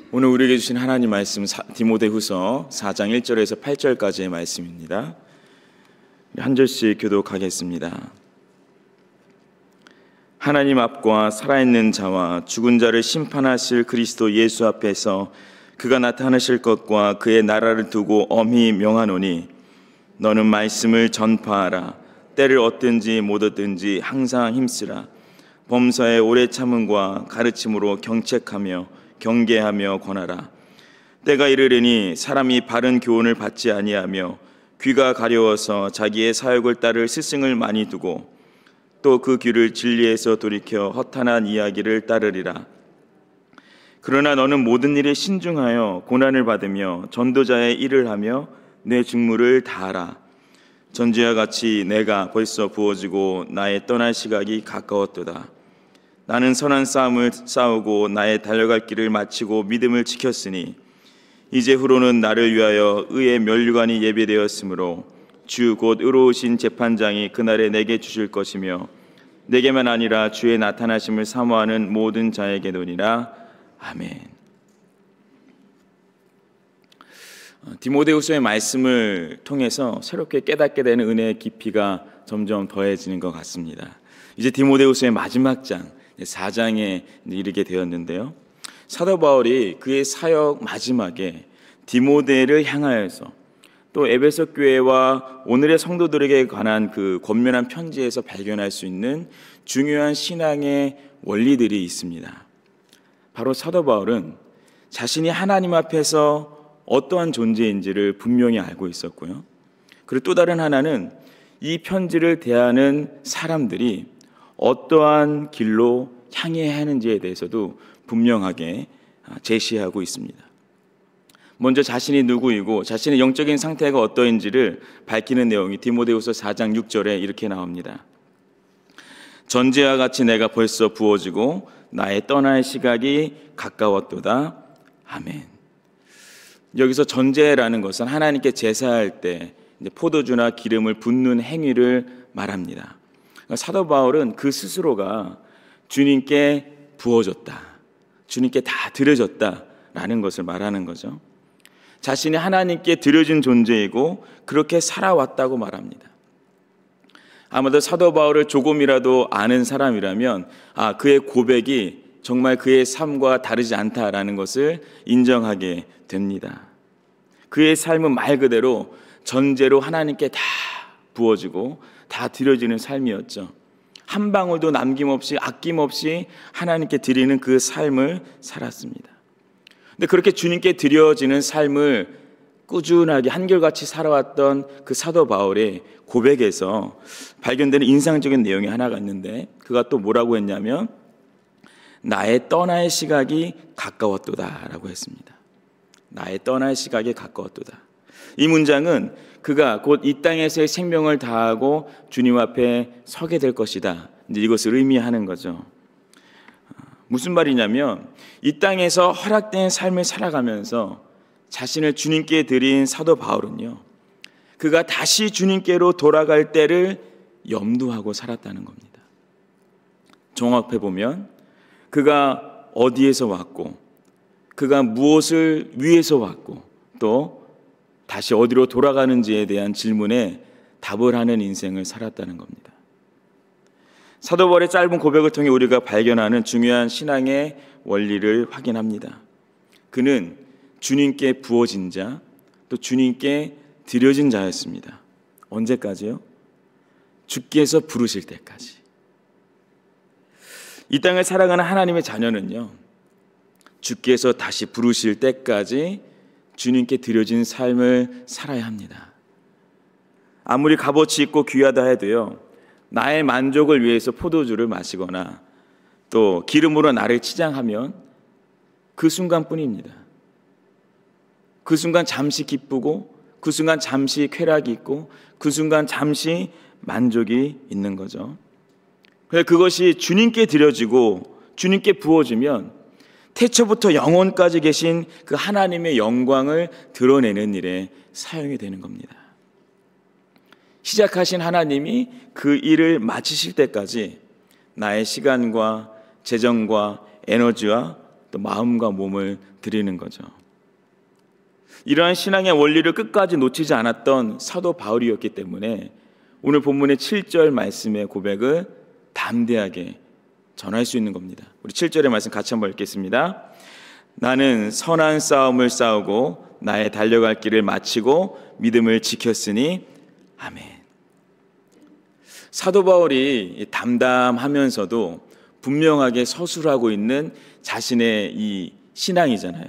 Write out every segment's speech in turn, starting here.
오늘 우리에게 주신 하나님 말씀 디모데후서 4장 1절에서 8절까지의 말씀입니다. 한 절씩 교독하겠습니다. 하나님 앞과 살아있는 자와 죽은 자를 심판하실 그리스도 예수 앞에서 그가 나타나실 것과 그의 나라를 두고 엄히 명하노니 너는 말씀을 전파하라. 때를 얻든지 못 얻든지 항상 힘쓰라. 범사에 오래 참음과 가르침으로 경책하며 경계하며 권하라. 때가 이르리니 사람이 바른 교훈을 받지 아니하며 귀가 가려워서 자기의 사욕을 따를 스승을 많이 두고 또 그 귀를 진리에서 돌이켜 허탄한 이야기를 따르리라. 그러나 너는 모든 일에 신중하여 고난을 받으며 전도자의 일을 하며 내 직무를 다하라. 전지와 같이 내가 벌써 부어지고 나의 떠날 시각이 가까웠도다. 나는 선한 싸움을 싸우고 나의 달려갈 길을 마치고 믿음을 지켰으니 이제 후로는 나를 위하여 의의 면류관이 예비되었으므로 주 곧 의로우신 재판장이 그날에 내게 주실 것이며 내게만 아니라 주의 나타나심을 사모하는 모든 자에게도니라. 아멘. 디모데후서의 말씀을 통해서 새롭게 깨닫게 되는 은혜의 깊이가 점점 더해지는 것 같습니다. 이제 디모데후서의 마지막 장 4장에 이르게 되었는데요. 사도 바울이 그의 사역 마지막에 디모데를 향하여서 또 에베소 교회와 오늘의 성도들에게 관한 그 권면한 편지에서 발견할 수 있는 중요한 신앙의 원리들이 있습니다. 바로 사도 바울은 자신이 하나님 앞에서 어떠한 존재인지를 분명히 알고 있었고요. 그리고 또 다른 하나는 이 편지를 대하는 사람들이 어떠한 길로 향해야 하는지에 대해서도 분명하게 제시하고 있습니다. 먼저 자신이 누구이고 자신의 영적인 상태가 어떠한지를 밝히는 내용이 디모데후서 4장 6절에 이렇게 나옵니다. 전제와 같이 내가 벌써 부어지고 나의 떠날 시각이 가까웠도다. 아멘. 여기서 전제라는 것은 하나님께 제사할 때 포도주나 기름을 붓는 행위를 말합니다. 사도 바울은 그 스스로가 주님께 부어졌다, 주님께 다 드려졌다라는 것을 말하는 거죠. 자신이 하나님께 드려진 존재이고 그렇게 살아왔다고 말합니다. 아마도 사도 바울을 조금이라도 아는 사람이라면 그의 고백이 정말 그의 삶과 다르지 않다라는 것을 인정하게 됩니다. 그의 삶은 말 그대로 전제로 하나님께 다 부어지고 다 드려지는 삶이었죠. 한 방울도 남김없이 아낌없이 하나님께 드리는 그 삶을 살았습니다. 근데 그렇게 주님께 드려지는 삶을 꾸준하게 한결같이 살아왔던 그 사도 바울의 고백에서 발견되는 인상적인 내용이 하나가 있는데 그가 또 뭐라고 했냐면 나의 떠날 시각이 가까웠도다 라고 했습니다. 나의 떠날 시각이 가까웠도다. 이 문장은 그가 곧 이 땅에서의 생명을 다하고 주님 앞에 서게 될 것이다. 이제 이것을 의미하는 거죠. 무슨 말이냐면 이 땅에서 허락된 삶을 살아가면서 자신을 주님께 드린 사도 바울은요, 그가 다시 주님께로 돌아갈 때를 염두하고 살았다는 겁니다. 종합해 보면 그가 어디에서 왔고 그가 무엇을 위해서 왔고 또 다시 어디로 돌아가는지에 대한 질문에 답을 하는 인생을 살았다는 겁니다. 사도 바울의 짧은 고백을 통해 우리가 발견하는 중요한 신앙의 원리를 확인합니다. 그는 주님께 부어진 자, 또 주님께 드려진 자였습니다. 언제까지요? 주께서 부르실 때까지. 이 땅을 살아가는 하나님의 자녀는요, 주께서 다시 부르실 때까지 주님께 드려진 삶을 살아야 합니다. 아무리 값어치 있고 귀하다 해도요, 나의 만족을 위해서 포도주를 마시거나 또 기름으로 나를 치장하면 그 순간뿐입니다. 그 순간 잠시 기쁘고 그 순간 잠시 쾌락이 있고 그 순간 잠시 만족이 있는 거죠. 그래서 그것이 주님께 드려지고 주님께 부어지면 태초부터 영원까지 계신 그 하나님의 영광을 드러내는 일에 사용이 되는 겁니다. 시작하신 하나님이 그 일을 마치실 때까지 나의 시간과 재정과 에너지와 또 마음과 몸을 드리는 거죠. 이러한 신앙의 원리를 끝까지 놓치지 않았던 사도 바울이었기 때문에 오늘 본문의 7절 말씀의 고백을 담대하게 전할 수 있는 겁니다. 우리 7절의 말씀 같이 한번 읽겠습니다. 나는 선한 싸움을 싸우고 나의 달려갈 길을 마치고 믿음을 지켰으니 아멘. 사도 바울이 담담하면서도 분명하게 서술하고 있는 자신의 이 신앙이잖아요.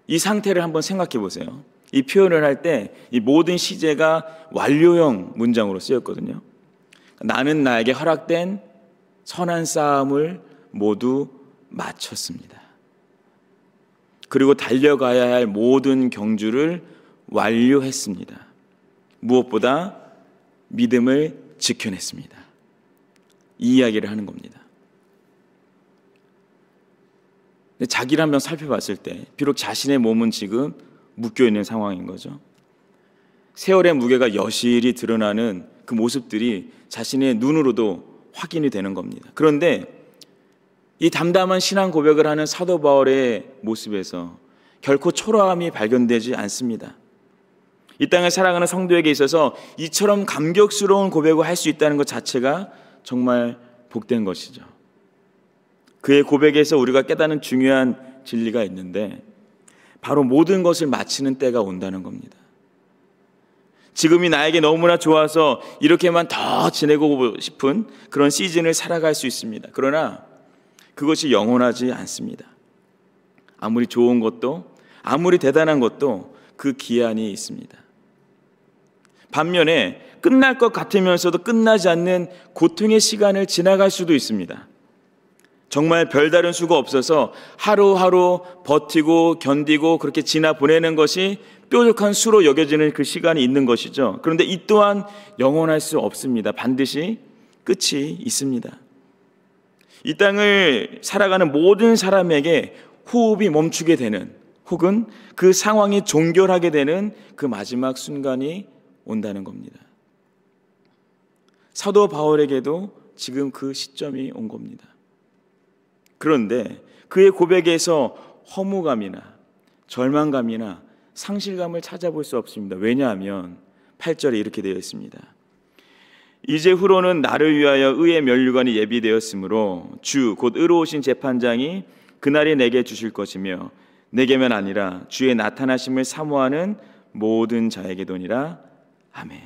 이 상태를 한번 생각해 보세요. 이 표현을 할 때 이 모든 시제가 완료형 문장으로 쓰였거든요. 나는 나에게 허락된 선한 싸움을 모두 마쳤습니다. 그리고 달려가야 할 모든 경주를 완료했습니다. 무엇보다 믿음을 지켜냈습니다. 이 이야기를 하는 겁니다. 자기를 한번 살펴봤을 때 비록 자신의 몸은 지금 묶여있는 상황인 거죠. 세월의 무게가 여실히 드러나는 그 모습들이 자신의 눈으로도 확인이 되는 겁니다. 그런데 이 담담한 신앙 고백을 하는 사도 바울의 모습에서 결코 초라함이 발견되지 않습니다. 이 땅을 살아가는 성도에게 있어서 이처럼 감격스러운 고백을 할 수 있다는 것 자체가 정말 복된 것이죠. 그의 고백에서 우리가 깨닫는 중요한 진리가 있는데 바로 모든 것을 마치는 때가 온다는 겁니다. 지금이 나에게 너무나 좋아서 이렇게만 더 지내고 싶은 그런 시즌을 살아갈 수 있습니다. 그러나 그것이 영원하지 않습니다. 아무리 좋은 것도 아무리 대단한 것도 그 기한이 있습니다. 반면에 끝날 것 같으면서도 끝나지 않는 고통의 시간을 지나갈 수도 있습니다. 정말 별다른 수가 없어서 하루하루 버티고 견디고 그렇게 지나 보내는 것이 뾰족한 수로 여겨지는 그 시간이 있는 것이죠. 그런데 이 또한 영원할 수 없습니다. 반드시 끝이 있습니다. 이 땅을 살아가는 모든 사람에게 호흡이 멈추게 되는 혹은 그 상황이 종결하게 되는 그 마지막 순간이 온다는 겁니다. 사도 바울에게도 지금 그 시점이 온 겁니다. 그런데 그의 고백에서 허무감이나 절망감이나 상실감을 찾아볼 수 없습니다. 왜냐하면 8절에 이렇게 되어 있습니다. 이제 후로는 나를 위하여 의의 면류관이 예비되었으므로 주 곧 의로우신 재판장이 그날이 내게 주실 것이며 내게만 아니라 주의 나타나심을 사모하는 모든 자에게도니라. 아멘.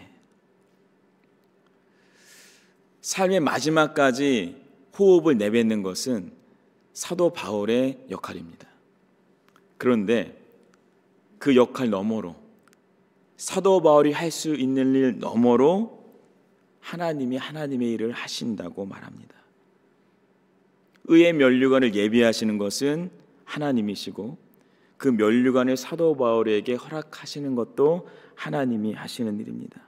삶의 마지막까지 호흡을 내뱉는 것은 사도 바울의 역할입니다. 그런데 그 역할 너머로 사도 바울이 할 수 있는 일 너머로 하나님이 하나님의 일을 하신다고 말합니다. 의의 면류관을 예비하시는 것은 하나님이시고 그 면류관을 사도 바울에게 허락하시는 것도 하나님이 하시는 일입니다.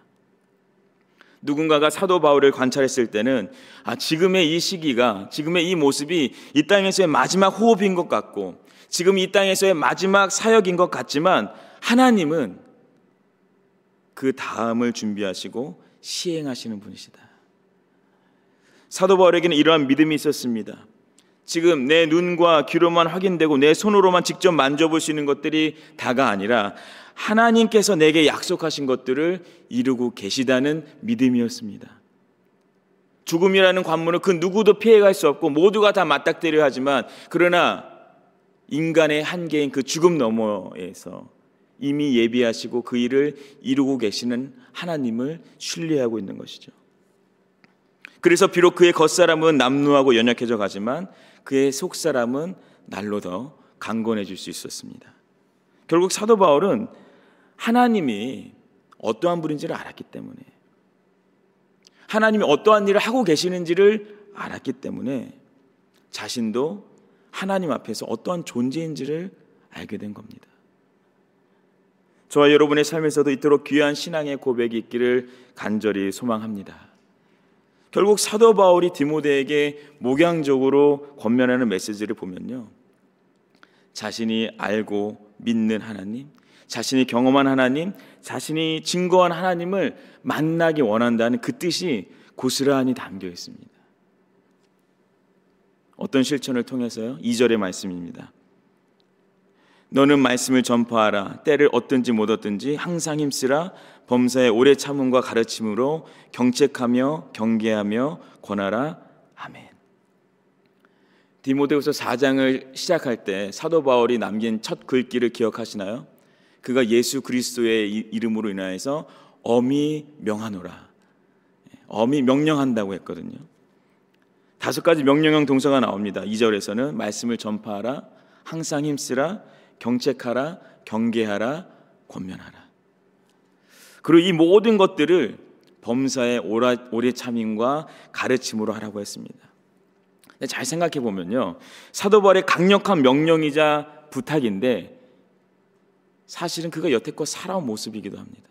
누군가가 사도 바울을 관찰했을 때는 지금의 이 시기가, 지금의 이 모습이 이 땅에서의 마지막 호흡인 것 같고 지금 이 땅에서의 마지막 사역인 것 같지만 하나님은 그 다음을 준비하시고 시행하시는 분이시다. 사도 바울에게는 이러한 믿음이 있었습니다. 지금 내 눈과 귀로만 확인되고 내 손으로만 직접 만져볼 수 있는 것들이 다가 아니라 하나님께서 내게 약속하신 것들을 이루고 계시다는 믿음이었습니다. 죽음이라는 관문을 그 누구도 피해갈 수 없고 모두가 다 맞닥뜨려야 하지만 그러나 인간의 한계인 그 죽음 너머에서 이미 예비하시고 그 일을 이루고 계시는 하나님을 신뢰하고 있는 것이죠. 그래서 비록 그의 겉사람은 남루하고 연약해져 가지만 그의 속사람은 날로 더 강건해질 수 있었습니다. 결국 사도 바울은 하나님이 어떠한 분인지를 알았기 때문에 하나님이 어떠한 일을 하고 계시는지를 알았기 때문에 자신도 하나님 앞에서 어떠한 존재인지를 알게 된 겁니다. 저와 여러분의 삶에서도 이토록 귀한 신앙의 고백이 있기를 간절히 소망합니다. 결국 사도 바울이 디모데에게 목양적으로 권면하는 메시지를 보면요, 자신이 알고 믿는 하나님, 자신이 경험한 하나님, 자신이 증거한 하나님을 만나기 원한다는 그 뜻이 고스란히 담겨 있습니다. 어떤 실천을 통해서요? 2절의 말씀입니다. 너는 말씀을 전파하라. 때를 얻든지 못 얻든지 항상 힘쓰라. 범사에 오래 참음과 가르침으로 경책하며 경계하며 권하라. 아멘. 디모데후서 4장을 시작할 때 사도 바울이 남긴 첫 글귀를 기억하시나요? 그가 예수 그리스도의 이름으로 인하여서 엄히 명하노라. 엄히 명령한다고 했거든요. 5가지 명령형 동사가 나옵니다. 2절에서는 말씀을 전파하라, 항상 힘쓰라, 경책하라, 경계하라, 권면하라. 그리고 이 모든 것들을 범사에 오래 참임과 가르침으로 하라고 했습니다. 잘 생각해 보면요, 사도 바울의 강력한 명령이자 부탁인데 사실은 그가 여태껏 살아온 모습이기도 합니다.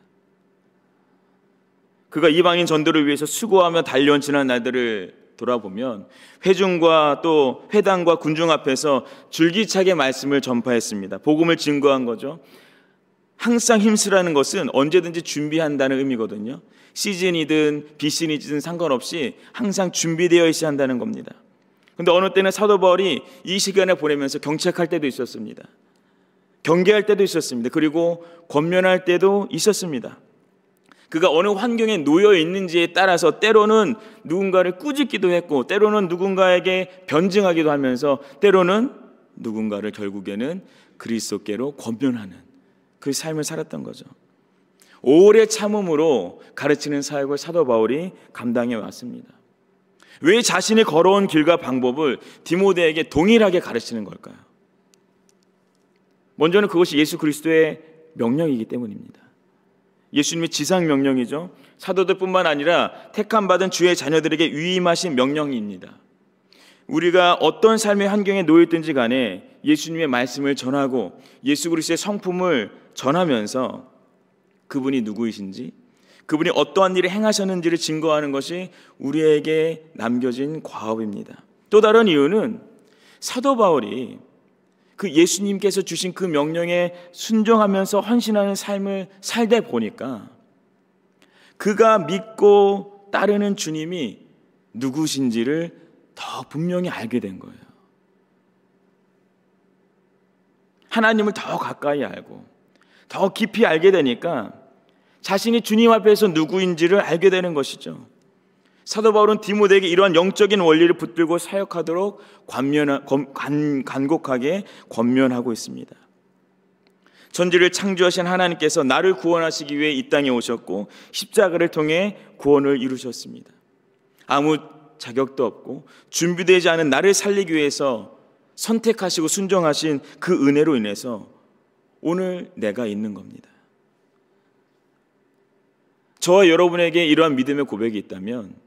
그가 이방인 전도를 위해서 수고하며 달려온 지난 날들을 돌아보면 회중과 또 회당과 군중 앞에서 줄기차게 말씀을 전파했습니다. 복음을 증거한 거죠. 항상 힘쓰라는 것은 언제든지 준비한다는 의미거든요. 시즌이든 비시즌이든 상관없이 항상 준비되어 있어야 한다는 겁니다. 그런데 어느 때는 사도 바울이 이 시간을 보내면서 경책할 때도 있었습니다. 경계할 때도 있었습니다. 그리고 권면할 때도 있었습니다. 그가 어느 환경에 놓여 있는지에 따라서 때로는 누군가를 꾸짖기도 했고, 때로는 누군가에게 변증하기도 하면서, 때로는 누군가를 결국에는 그리스도께로 권면하는 그 삶을 살았던 거죠. 오래 참음으로 가르치는 사역을 사도 바울이 감당해 왔습니다. 왜 자신이 걸어온 길과 방법을 디모데에게 동일하게 가르치는 걸까요? 먼저는 그것이 예수 그리스도의 명령이기 때문입니다. 예수님의 지상 명령이죠. 사도들뿐만 아니라 택함 받은 주의 자녀들에게 위임하신 명령입니다. 우리가 어떤 삶의 환경에 놓여 있든지 간에 예수님의 말씀을 전하고 예수 그리스도의 성품을 전하면서 그분이 누구이신지, 그분이 어떠한 일을 행하셨는지를 증거하는 것이 우리에게 남겨진 과업입니다. 또 다른 이유는 사도 바울이 그 예수님께서 주신 그 명령에 순종하면서 헌신하는 삶을 살다 보니까 그가 믿고 따르는 주님이 누구신지를 더 분명히 알게 된 거예요. 하나님을 더 가까이 알고 더 깊이 알게 되니까 자신이 주님 앞에서 누구인지를 알게 되는 것이죠. 사도 바울은 디모데에게 이러한 영적인 원리를 붙들고 사역하도록 간곡하게 권면하고 있습니다. 천지를 창조하신 하나님께서 나를 구원하시기 위해 이 땅에 오셨고 십자가를 통해 구원을 이루셨습니다. 아무 자격도 없고 준비되지 않은 나를 살리기 위해서 선택하시고 순종하신 그 은혜로 인해서 오늘 내가 있는 겁니다. 저와 여러분에게 이러한 믿음의 고백이 있다면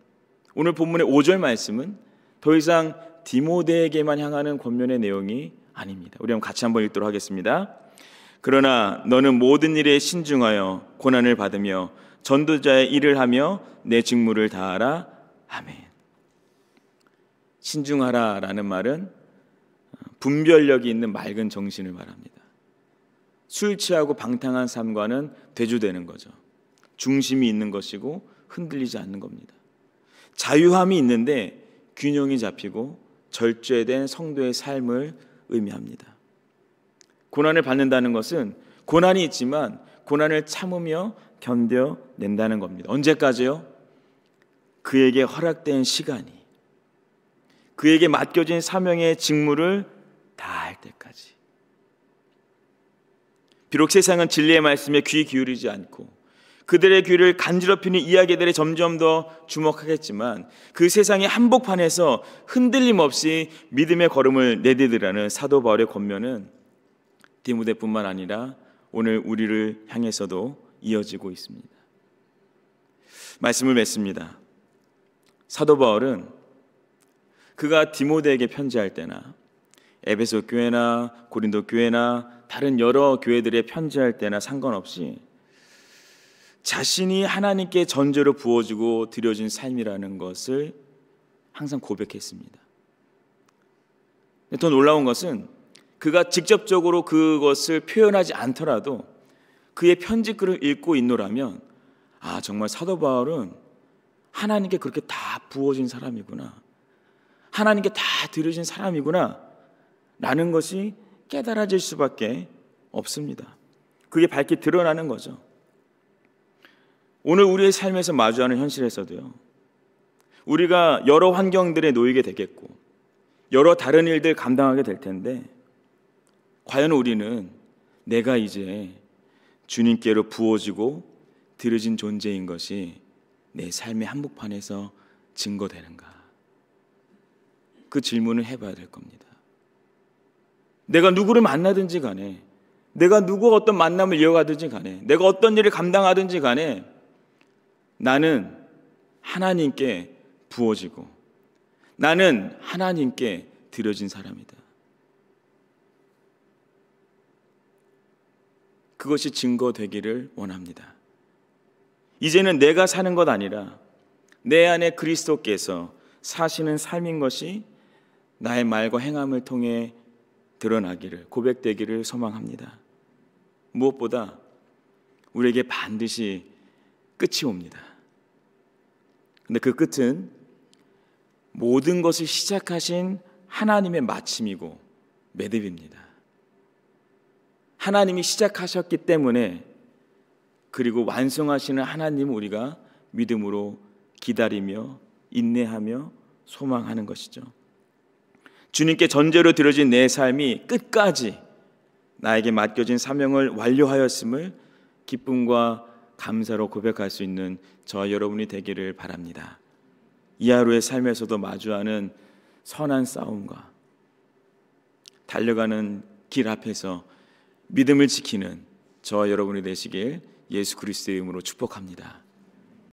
오늘 본문의 5절 말씀은 더 이상 디모데에게만 향하는 권면의 내용이 아닙니다. 우리 같이 한번 읽도록 하겠습니다. 그러나 너는 모든 일에 신중하여 고난을 받으며 전도자의 일을 하며 내 직무를 다하라. 아멘. 신중하라라는 말은 분별력이 있는 맑은 정신을 말합니다. 술 취하고 방탕한 삶과는 대조되는 거죠. 중심이 있는 것이고 흔들리지 않는 겁니다. 자유함이 있는데 균형이 잡히고 절제된 성도의 삶을 의미합니다. 고난을 받는다는 것은 고난이 있지만 고난을 참으며 견뎌낸다는 겁니다. 언제까지요? 그에게 허락된 시간이, 그에게 맡겨진 사명의 직무를 다할 때까지. 비록 세상은 진리의 말씀에 귀 기울이지 않고 그들의 귀를 간지럽히는 이야기들에 점점 더 주목하겠지만 그 세상의 한복판에서 흔들림 없이 믿음의 걸음을 내디디라는 사도 바울의 권면은 디모데뿐만 아니라 오늘 우리를 향해서도 이어지고 있습니다. 말씀을 맺습니다. 사도 바울은 그가 디모데에게 편지할 때나 에베소 교회나 고린도 교회나 다른 여러 교회들의 편지할 때나 상관없이 자신이 하나님께 전제로 부어주고 드려진 삶이라는 것을 항상 고백했습니다. 더 놀라운 것은 그가 직접적으로 그것을 표현하지 않더라도 그의 편지글을 읽고 있노라면 정말 사도 바울은 하나님께 그렇게 다 부어진 사람이구나, 하나님께 다 드려진 사람이구나 라는 것이 깨달아질 수밖에 없습니다. 그게 밝게 드러나는 거죠. 오늘 우리의 삶에서 마주하는 현실에서도요, 우리가 여러 환경들에 놓이게 되겠고 여러 다른 일들 감당하게 될 텐데, 과연 우리는 내가 이제 주님께로 부어지고 드려진 존재인 것이 내 삶의 한복판에서 증거되는가? 그 질문을 해봐야 될 겁니다. 내가 누구를 만나든지 간에, 내가 누구와 어떤 만남을 이어가든지 간에, 내가 어떤 일을 감당하든지 간에 나는 하나님께 부어지고 나는 하나님께 드려진 사람이다. 그것이 증거되기를 원합니다. 이제는 내가 사는 것 아니라 내 안에 그리스도께서 사시는 삶인 것이 나의 말과 행함을 통해 드러나기를, 고백되기를 소망합니다. 무엇보다 우리에게 반드시 끝이 옵니다. 근데 그 끝은 모든 것을 시작하신 하나님의 마침이고 매듭입니다. 하나님이 시작하셨기 때문에, 그리고 완성하시는 하나님을 우리가 믿음으로 기다리며 인내하며 소망하는 것이죠. 주님께 전제로 드려진 내 삶이 끝까지 나에게 맡겨진 사명을 완료하였음을 기쁨과 감사로 고백할 수 있는 저와 여러분이 되기를 바랍니다. 이 하루의 삶에서도 마주하는 선한 싸움과 달려가는 길 앞에서 믿음을 지키는 저와 여러분이 되시길 예수 그리스도의 이름으로 축복합니다.